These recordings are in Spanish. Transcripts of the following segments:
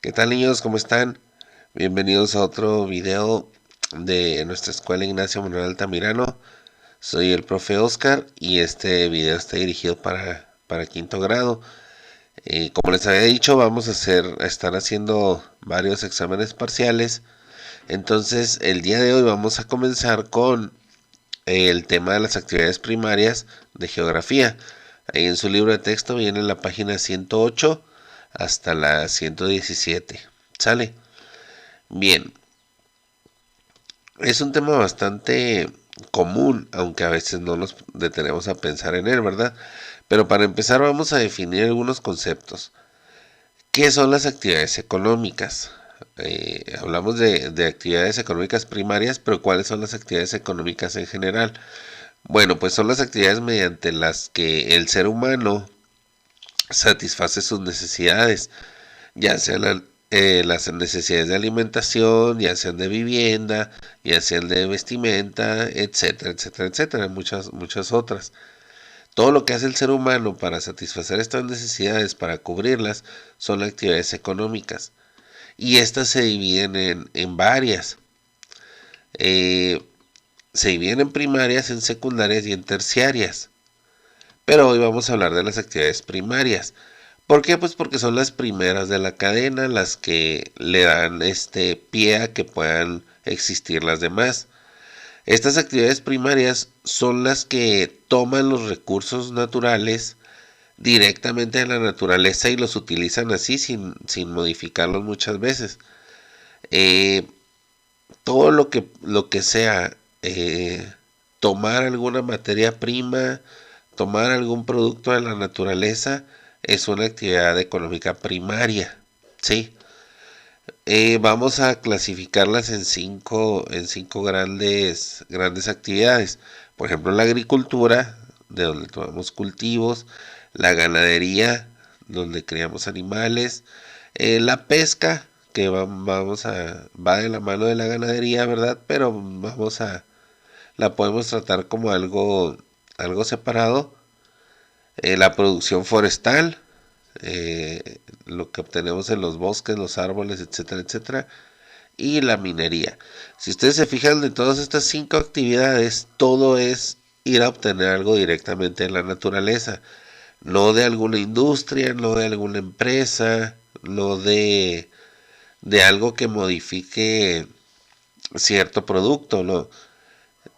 ¿Qué tal, niños? ¿Cómo están? Bienvenidos a otro video de nuestra escuela Ignacio Manuel Altamirano. Soy el profe Oscar y este video está dirigido para quinto grado. Como les había dicho, vamos a estar haciendo varios exámenes parciales. Entonces, el día de hoy vamos a comenzar con el tema de las actividades primarias de geografía. Ahí en su libro de texto viene en la página 108 hasta la 117. ¿Sale? Bien, es un tema bastante común, aunque a veces no nos detenemos a pensar en él, ¿verdad? Pero para empezar vamos a definir algunos conceptos. ¿Qué son las actividades económicas? Hablamos de actividades económicas primarias, pero ¿cuáles son las actividades económicas en general? Bueno, pues son las actividades mediante las que el ser humano satisface sus necesidades, ya sean las necesidades de alimentación, ya sean de vivienda, ya sean de vestimenta, etcétera, etcétera, etcétera, muchas otras. Todo lo que hace el ser humano para satisfacer estas necesidades, para cubrirlas, son actividades económicas. Y estas se dividen en varias. Eh, Se dividen en primarias, en secundarias y en terciarias. Pero hoy vamos a hablar de las actividades primarias. ¿Por qué? Pues porque son las primeras de la cadena, las que le dan este pie a que puedan existir las demás. Estas actividades primarias son las que toman los recursos naturales directamente de la naturaleza y los utilizan así sin modificarlos muchas veces. Eh, Todo lo que sea tomar alguna materia prima, tomar algún producto de la naturaleza, es una actividad económica primaria. Sí. Vamos a clasificarlas en cinco grandes actividades. Por ejemplo, la agricultura, de donde tomamos cultivos, la ganadería, donde criamos animales, la pesca, que va de la mano de la ganadería, ¿verdad? Pero la podemos tratar como algo separado. La producción forestal, lo que obtenemos en los bosques, los árboles, etcétera, etcétera, y la minería. Si ustedes se fijan, de todas estas cinco actividades, todo es ir a obtener algo directamente en la naturaleza, no de alguna industria, no de alguna empresa, no de algo que modifique cierto producto, no.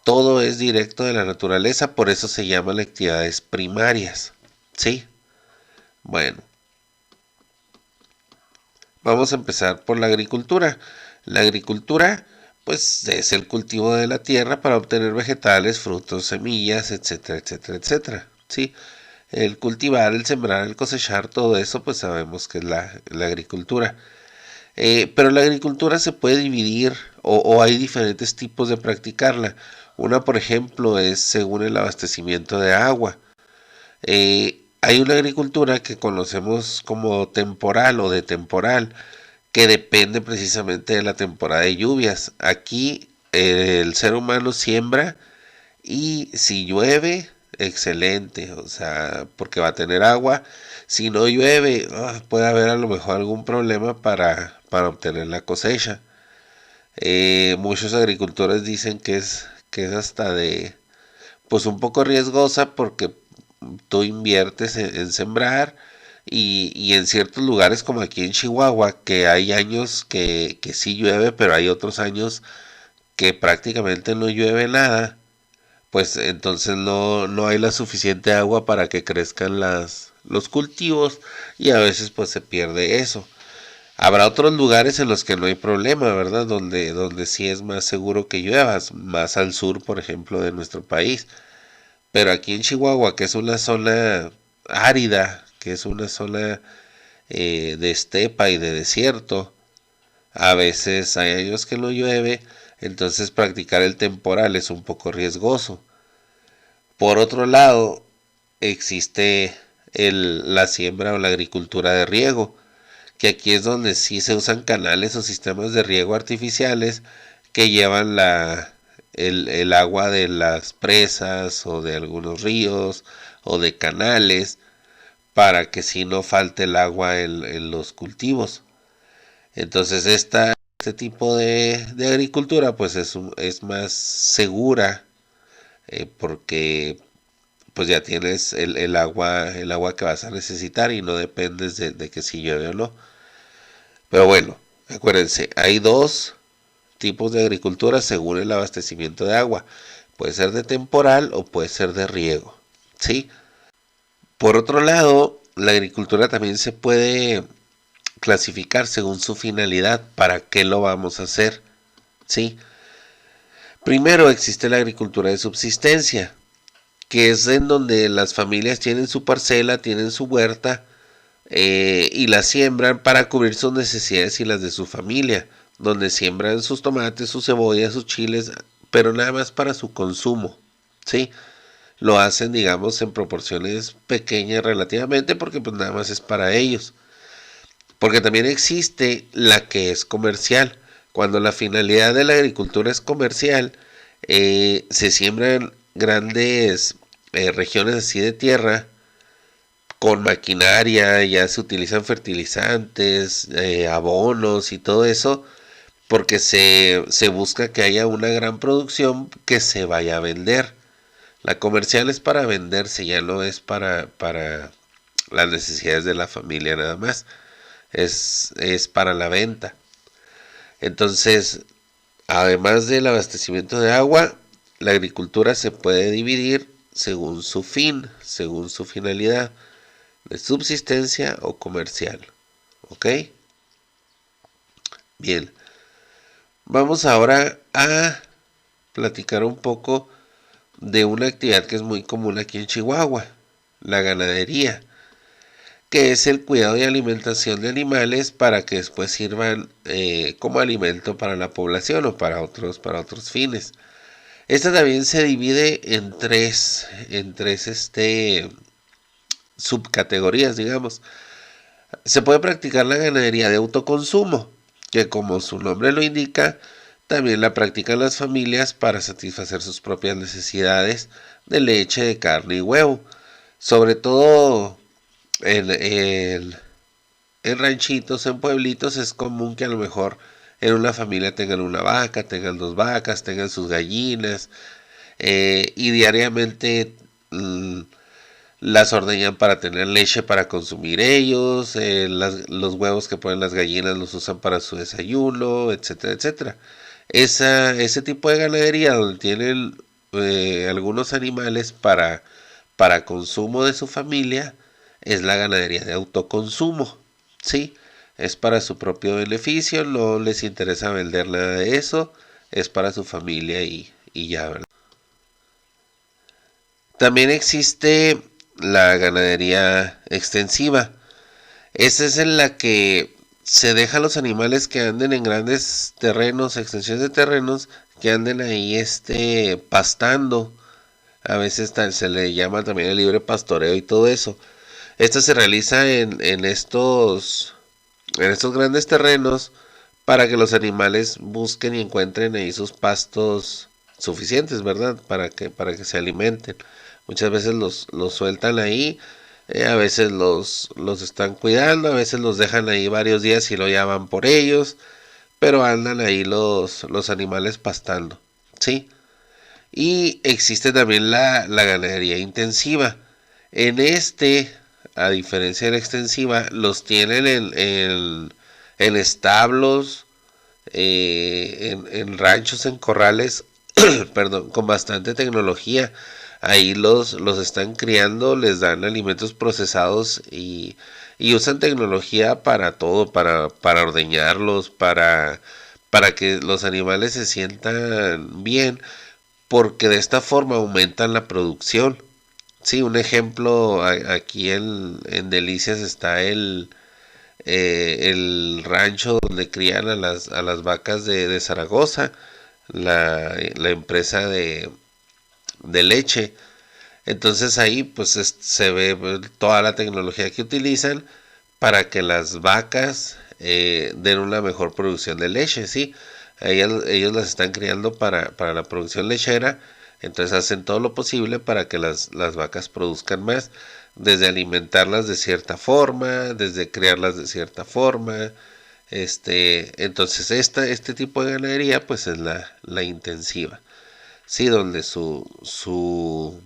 Todo es directo de la naturaleza, por eso se llaman actividades primarias. ¿Sí? Bueno, vamos a empezar por la agricultura. La agricultura, pues, es el cultivo de la tierra para obtener vegetales, frutos, semillas, etcétera, etcétera, etcétera. Sí, el cultivar, el sembrar, el cosechar, todo eso, pues sabemos que es la agricultura. Pero la agricultura se puede dividir o hay diferentes tipos de practicarla. Una, por ejemplo, es según el abastecimiento de agua. Hay una agricultura que conocemos como temporal o de temporal, que depende precisamente de la temporada de lluvias. Aquí el ser humano siembra y si llueve, excelente, o sea, porque va a tener agua. Si no llueve, puede haber a lo mejor algún problema para obtener la cosecha. Muchos agricultores dicen que es hasta pues un poco riesgosa porque tú inviertes en sembrar y en ciertos lugares como aquí en Chihuahua, que hay años que sí llueve, pero hay otros años que prácticamente no llueve nada, pues entonces no hay la suficiente agua para que crezcan los cultivos y a veces pues se pierde eso. Habrá otros lugares en los que no hay problema, ¿verdad? Donde sí es más seguro que lluevas, más al sur, por ejemplo, de nuestro país. Pero aquí en Chihuahua, que es una zona árida, que es una zona de estepa y de desierto, a veces hay años que no llueve, entonces practicar el temporal es un poco riesgoso. Por otro lado, existe la siembra o la agricultura de riego, que aquí es donde sí se usan canales o sistemas de riego artificiales que llevan el agua de las presas o de algunos ríos o de canales para que si no falte el agua en los cultivos. Entonces este tipo de agricultura pues es más segura, porque pues ya tienes el agua que vas a necesitar y no dependes de que si llueve o no. Pero bueno, acuérdense, hay dos tipos de agricultura según el abastecimiento de agua. Puede ser de temporal o puede ser de riego. ¿Sí? Por otro lado, la agricultura también se puede clasificar según su finalidad. ¿Para qué lo vamos a hacer? ¿Sí? Primero existe la agricultura de subsistencia, que es en donde las familias tienen su parcela, tienen su huerta, y la siembran para cubrir sus necesidades y las de su familia, donde siembran sus tomates, sus cebollas, sus chiles, pero nada más para su consumo, ¿sí? Lo hacen, digamos, en proporciones pequeñas relativamente, porque pues nada más es para ellos. Porque también existe la que es comercial. Cuando la finalidad de la agricultura es comercial, se siembran grandes regiones así de tierra con maquinaria, ya se utilizan fertilizantes, abonos y todo eso, porque se busca que haya una gran producción que se vaya a vender. La comercial es para venderse, ya no es para las necesidades de la familia nada más, es para la venta. Entonces, además del abastecimiento de agua, la agricultura se puede dividir según su fin, según su finalidad, de subsistencia o comercial. ¿Ok? Bien, vamos ahora a platicar un poco de una actividad que es muy común aquí en Chihuahua, la ganadería, que es el cuidado y alimentación de animales para que después sirvan como alimento para la población o para otros fines. Esta también se divide en tres subcategorías, digamos. Se puede practicar la ganadería de autoconsumo, que como su nombre lo indica, también la practican las familias para satisfacer sus propias necesidades de leche, de carne y huevo. Sobre todo en ranchitos, en pueblitos, es común que a lo mejor en una familia tengan una vaca, tengan dos vacas, tengan sus gallinas, y diariamente las ordeñan para tener leche para consumir ellos, los huevos que ponen las gallinas los usan para su desayuno, etcétera, etcétera. Ese tipo de ganadería donde tienen algunos animales para consumo de su familia es la ganadería de autoconsumo, ¿sí? Es para su propio beneficio, no les interesa vender nada de eso, es para su familia y ya, ¿verdad? También existe la ganadería extensiva. Esa es en la que se deja a los animales que anden en grandes terrenos, extensiones de terrenos, que anden ahí pastando. A veces se le llama también el libre pastoreo y todo eso. Esto se realiza en estos grandes terrenos para que los animales busquen y encuentren ahí sus pastos suficientes, ¿verdad? Para que se alimenten. Muchas veces los sueltan ahí, a veces los están cuidando, a veces los dejan ahí varios días y lo llaman por ellos, pero andan ahí los animales pastando, ¿sí? Y existe también la ganadería intensiva. En a diferencia de la extensiva, los tienen en establos, en ranchos, en corrales, perdón, con bastante tecnología. Ahí los están criando, les dan alimentos procesados y usan tecnología para todo, para ordeñarlos, para que los animales se sientan bien, porque de esta forma aumentan la producción. Sí, un ejemplo, aquí en Delicias está el rancho donde crían a las vacas de Zaragoza, la empresa de leche. Entonces ahí pues se ve toda la tecnología que utilizan para que las vacas den una mejor producción de leche, ¿sí? Ellos las están criando para la producción lechera, entonces hacen todo lo posible para que las vacas produzcan más, desde alimentarlas de cierta forma, desde criarlas de cierta forma, Entonces este tipo de ganadería pues es la intensiva, sí, donde su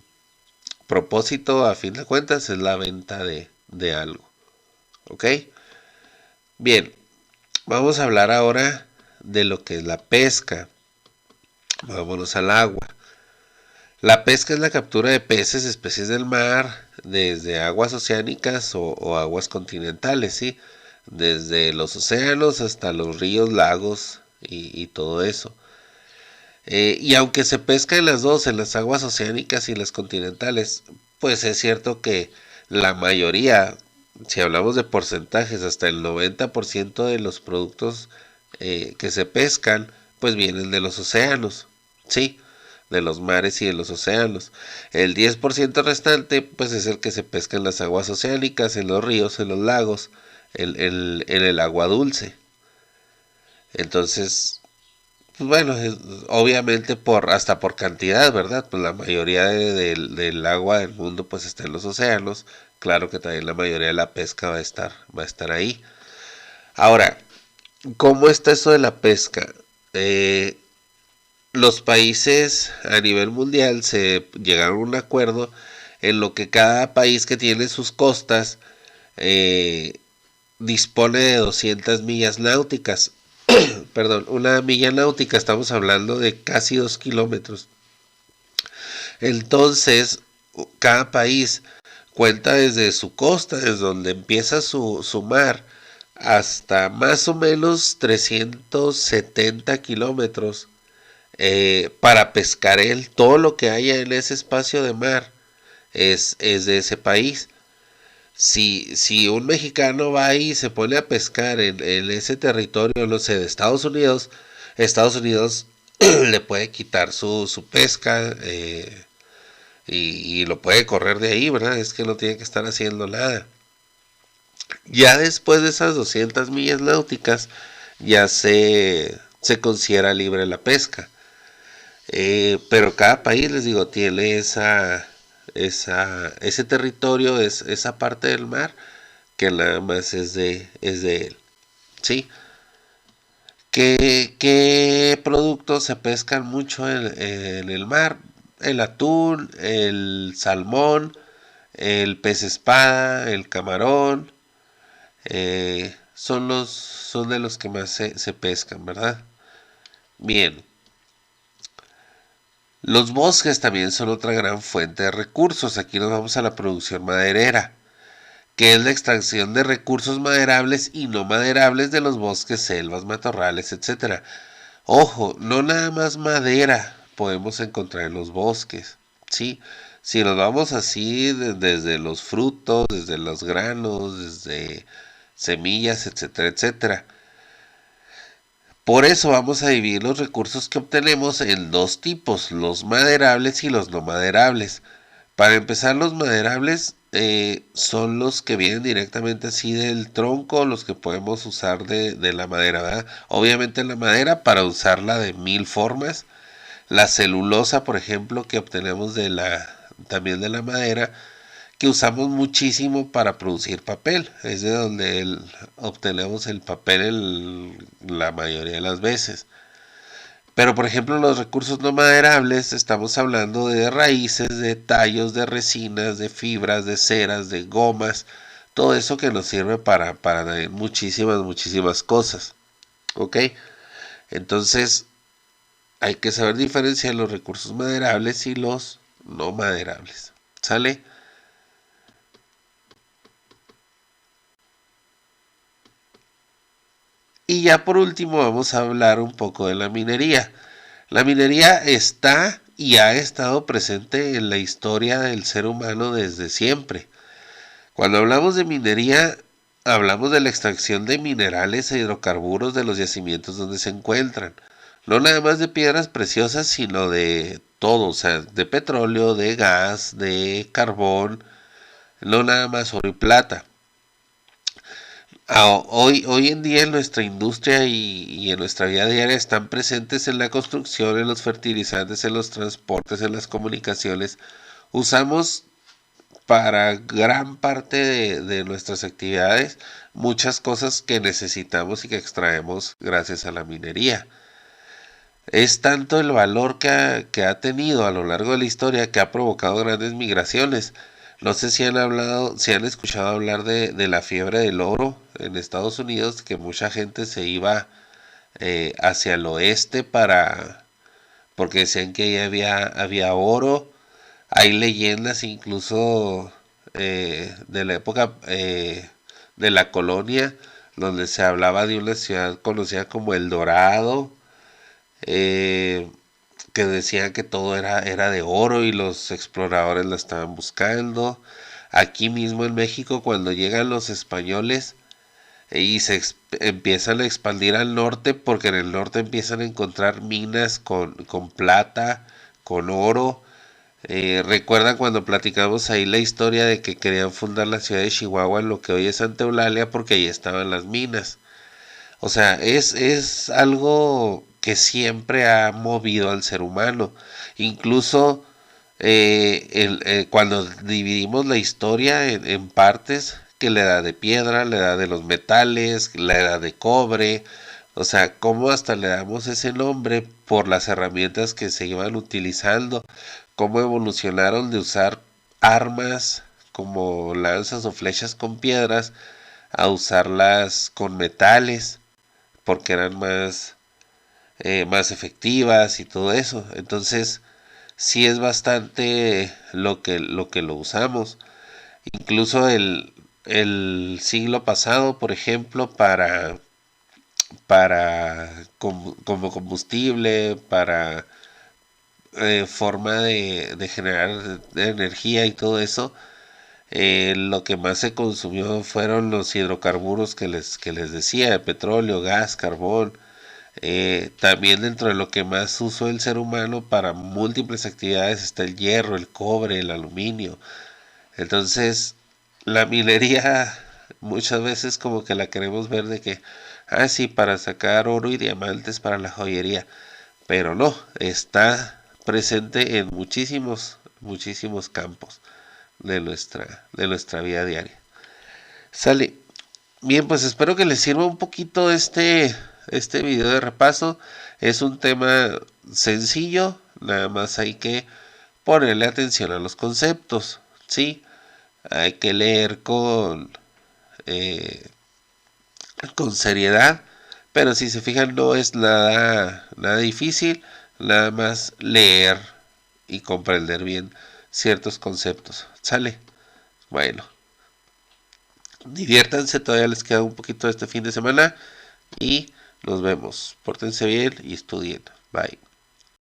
propósito a fin de cuentas es la venta de algo, ¿ok? Bien, vamos a hablar ahora de lo que es la pesca. Vámonos al agua. La pesca es la captura de peces, especies del mar, desde aguas oceánicas o aguas continentales, ¿sí? Desde los océanos hasta los ríos, lagos y todo eso. Y aunque se pesca en las dos, en las aguas oceánicas y las continentales, pues es cierto que la mayoría, si hablamos de porcentajes, hasta el 90% de los productos que se pescan, pues vienen de los océanos, ¿sí? De los mares y de los océanos. El 10% restante, pues es el que se pesca en las aguas oceánicas, en los ríos, en los lagos, en el agua dulce. Entonces, pues bueno, obviamente hasta por cantidad, ¿verdad? Pues la mayoría del agua del mundo pues está en los océanos. Claro que también la mayoría de la pesca va a estar ahí. Ahora, ¿cómo está eso de la pesca? Los países a nivel mundial se llegaron a un acuerdo en lo que cada país que tiene sus costas eh, dispone de 200 millas náuticas. Perdón, una milla náutica, estamos hablando de casi 2 kilómetros. Entonces, cada país cuenta desde su costa, desde donde empieza su mar, hasta más o menos 370 kilómetros para pescar él. Todo lo que haya en ese espacio de mar es de ese país. Si un mexicano va ahí y se pone a pescar en ese territorio, no sé, de Estados Unidos le puede quitar su pesca y lo puede correr de ahí, ¿verdad? Es que no tiene que estar haciendo nada. Ya después de esas 200 millas náuticas, ya se considera libre la pesca. Pero cada país, les digo, tiene ese territorio, esa parte del mar que nada más es de él. ¿Sí? ¿Qué productos se pescan mucho en el mar? El atún, el salmón, el pez espada, el camarón, son de los que más se pescan, ¿verdad? Bien. Los bosques también son otra gran fuente de recursos. Aquí nos vamos a la producción maderera, que es la extracción de recursos maderables y no maderables de los bosques, selvas, matorrales, etcétera. Ojo, no nada más madera podemos encontrar en los bosques, ¿sí? Si nos vamos así desde los frutos, desde los granos, desde semillas, etcétera, etcétera. Por eso vamos a dividir los recursos que obtenemos en dos tipos, los maderables y los no maderables. Para empezar, los maderables son los que vienen directamente así del tronco, los que podemos usar de la madera, ¿verdad? Obviamente la madera para usarla de mil formas. La celulosa, por ejemplo, que obtenemos también de la madera, que usamos muchísimo para producir papel. Es de donde obtenemos el papel la mayoría de las veces. Pero por ejemplo los recursos no maderables, estamos hablando de raíces, de tallos, de resinas, de fibras, de ceras, de gomas, todo eso que nos sirve para muchísimas cosas. ¿Ok? Entonces hay que saber diferenciar los recursos maderables y los no maderables. ¿Sale? Y ya por último vamos a hablar un poco de la minería. La minería está y ha estado presente en la historia del ser humano desde siempre. Cuando hablamos de minería, hablamos de la extracción de minerales e hidrocarburos de los yacimientos donde se encuentran. No nada más de piedras preciosas, sino de todo, o sea, de petróleo, de gas, de carbón, no nada más oro y plata. Hoy en día en nuestra industria y en nuestra vida diaria están presentes en la construcción, en los fertilizantes, en los transportes, en las comunicaciones. Usamos para gran parte de nuestras actividades muchas cosas que necesitamos y que extraemos gracias a la minería. Es tanto el valor que ha tenido a lo largo de la historia que ha provocado grandes migraciones. No sé si han hablado, si han escuchado hablar de la fiebre del oro en Estados Unidos, que mucha gente se iba hacia el oeste porque decían que ahí había oro. Hay leyendas incluso de la época de la colonia, donde se hablaba de una ciudad conocida como El Dorado, eh, que decían que todo era de oro y los exploradores la estaban buscando. Aquí mismo en México, cuando llegan los españoles y empiezan a expandir al norte, porque en el norte empiezan a encontrar minas con plata, con oro. ¿Recuerdan cuando platicamos ahí la historia de que querían fundar la ciudad de Chihuahua en lo que hoy es Santa Eulalia porque ahí estaban las minas? O sea, es algo que siempre ha movido al ser humano. Incluso cuando dividimos la historia en partes, que la edad de piedra, la edad de los metales, la edad de cobre, o sea, cómo hasta le damos ese nombre por las herramientas que se iban utilizando, cómo evolucionaron de usar armas como lanzas o flechas con piedras a usarlas con metales porque eran más efectivas y todo eso. Entonces, sí es bastante lo que lo usamos. Incluso el siglo pasado, por ejemplo, como combustible, para forma de generar energía y todo eso, lo que más se consumió fueron los hidrocarburos que les decía, el petróleo, gas, carbón. También dentro de lo que más usó el ser humano para múltiples actividades está el hierro, el cobre, el aluminio. Entonces, la minería muchas veces como que la queremos ver de que, sí, para sacar oro y diamantes para la joyería. Pero no, está presente en muchísimos, muchísimos campos de nuestra vida diaria. Sale. Bien, pues espero que les sirva un poquito este video de repaso. Es un tema sencillo, nada más hay que ponerle atención a los conceptos, ¿sí? Hay que leer eh, con seriedad, pero si se fijan no es nada difícil, nada más leer y comprender bien ciertos conceptos. ¿Sale? Bueno, diviértanse, todavía les queda un poquito este fin de semana y nos vemos. Pórtense bien y estudien. Bye.